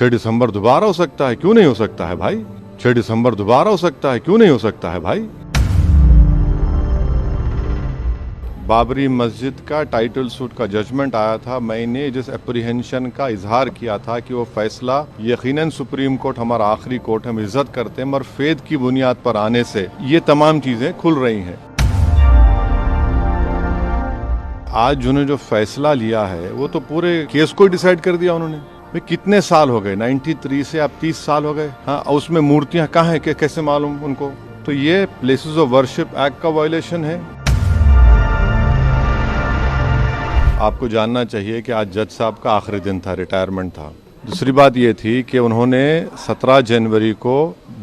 6 दिसंबर दोबारा हो सकता है, क्यों नहीं हो सकता है भाई? 6 दिसंबर दोबारा हो सकता है, क्यों नहीं हो सकता है भाई? बाबरी मस्जिद का टाइटल सूट का जजमेंट आया था। मैंने जिस एप्रीहेंशन का इजहार किया था कि वो फैसला यकीनन सुप्रीम कोर्ट हमारा आखिरी कोर्ट, हम इज्जत करते हैं, मगर फेद की बुनियाद पर आने से ये तमाम चीजें खुल रही हैं। आज जिन्होंने जो फैसला लिया है वो तो पूरे केस को डिसाइड कर दिया उन्होंने। भाई कितने साल हो गए, 93 से अब 30 साल हो गए। हाँ, उसमें मूर्तियां कहाँ हैं, कैसे मालूम उनको? तो ये प्लेसेस ऑफ वर्शिप एक्ट का वायलेशन है। आपको जानना चाहिए कि आज जज साहब का आखिरी दिन था, रिटायरमेंट था। दूसरी बात ये थी कि उन्होंने 17 जनवरी को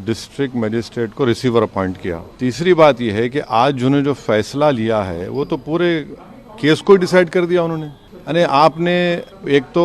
डिस्ट्रिक्ट मजिस्ट्रेट को रिसीवर अपॉइंट किया। तीसरी बात यह है कि आज जिन्होंने जो फैसला लिया है वो तो पूरे केस को डिसाइड कर दिया उन्होंने। अरे आपने एक तो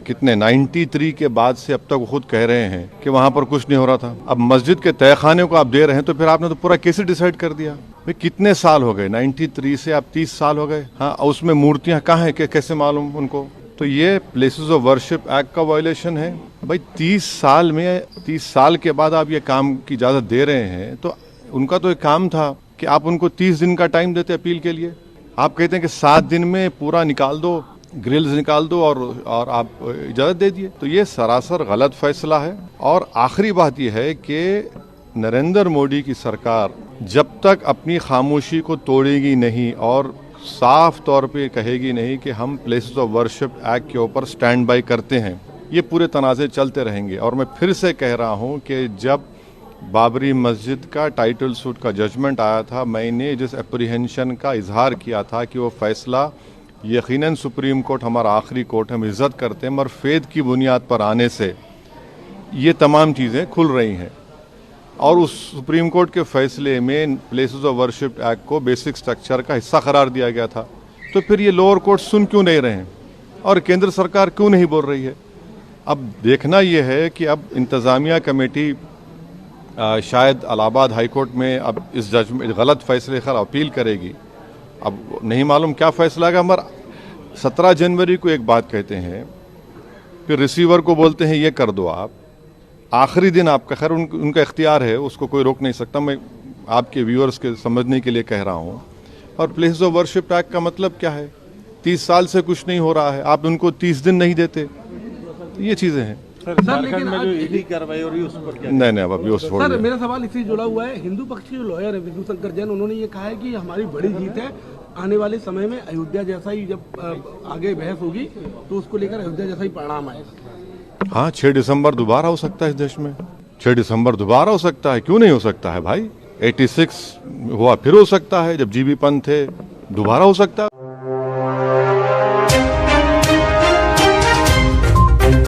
कितने 93 के बाद से अब तक वो खुद कह रहे हैं कि वहां पर कुछ नहीं हो रहा था। अब मस्जिद के तहखाने को आप दे रहे हैं तो फिर आपने तो पूरा केस ही डिसाइड कर दिया। भाई कितने साल हो गए, 93 से अब 30 साल हो गए। हाँ, उसमें मूर्तियां कहाँ हैं, कैसे मालूम उनको? तो ये प्लेसेस ऑफ वर्शिप एक्ट का वायलेशन है। भाई 30 साल में 30 साल के बाद आप ये काम की इजाजत दे रहे हैं तो उनका तो एक काम था कि आप उनको 30 दिन का टाइम देते अपील के लिए। आप कहते हैं कि 7 दिन में पूरा निकाल दो, ग्रिल्स निकाल दो और आप इजाजत दे दिए। तो ये सरासर गलत फैसला है। और आखिरी बात यह है कि नरेंद्र मोदी की सरकार जब तक अपनी खामोशी को तोड़ेगी नहीं और साफ तौर पे कहेगी नहीं कि हम प्लेसेस ऑफ वर्शिप एक्ट के ऊपर स्टैंड बाय करते हैं, ये पूरे तनाज़े चलते रहेंगे। और मैं फिर से कह रहा हूँ कि जब बाबरी मस्जिद का टाइटल सूट का जजमेंट आया था, मैंने जिस एप्रीहेंशन का इजहार किया था कि वो फैसला यकीनन सुप्रीम कोर्ट हमारा आखिरी कोर्ट, हम इज्जत करते हैं, मगर फेद की बुनियाद पर आने से ये तमाम चीज़ें खुल रही हैं। और उस सुप्रीम कोर्ट के फैसले में प्लेसेस ऑफ वर्शिप एक्ट को बेसिक स्ट्रक्चर का हिस्सा करार दिया गया था। तो फिर ये लोअर कोर्ट सुन क्यों नहीं रहे हैं और केंद्र सरकार क्यों नहीं बोल रही है? अब देखना यह है कि अब इंतज़ामिया कमेटी शायद इलाहाबाद हाई कोर्ट में अब इस जजमेंट गलत फैसले पर अपील करेगी। अब नहीं मालूम क्या फैसला है, मगर 17 जनवरी को एक बात कहते हैं, फिर रिसीवर को बोलते हैं ये कर दो आप। आखिरी दिन आपका, खैर उनका इख्तियार है, उसको कोई रोक नहीं सकता। मैं आपके व्यूअर्स के समझने के लिए कह रहा हूँ। और प्लेसेस ऑफ वर्शिप एक्ट का मतलब क्या है? 30 साल से कुछ नहीं हो रहा है, आप उनको 30 दिन नहीं देते। ये चीज़ें हैं। झारखंड में जो ईडी कार्रवाई हो रही है उस पर क्या? नहीं अब अभी उस सर, मेरा सवाल इससे जुड़ा हुआ है। हिंदू पक्ष के जो लॉयर है विष्णु शंकर जैन, उन्होंने ये कहा है कि हमारी बड़ी जीत है। आने वाले समय में अयोध्या जैसा ही जब आगे बहस होगी तो उसको लेकर अयोध्या जैसा ही परिणाम आएगा। हाँ, 6 दिसंबर दोबारा हो सकता है इस देश में। 6 दिसंबर दोबारा हो सकता है, क्यों नहीं हो सकता है भाई? 86 हुआ, फिर हो सकता है जब जीबी पंत थे, दोबारा हो सकता है।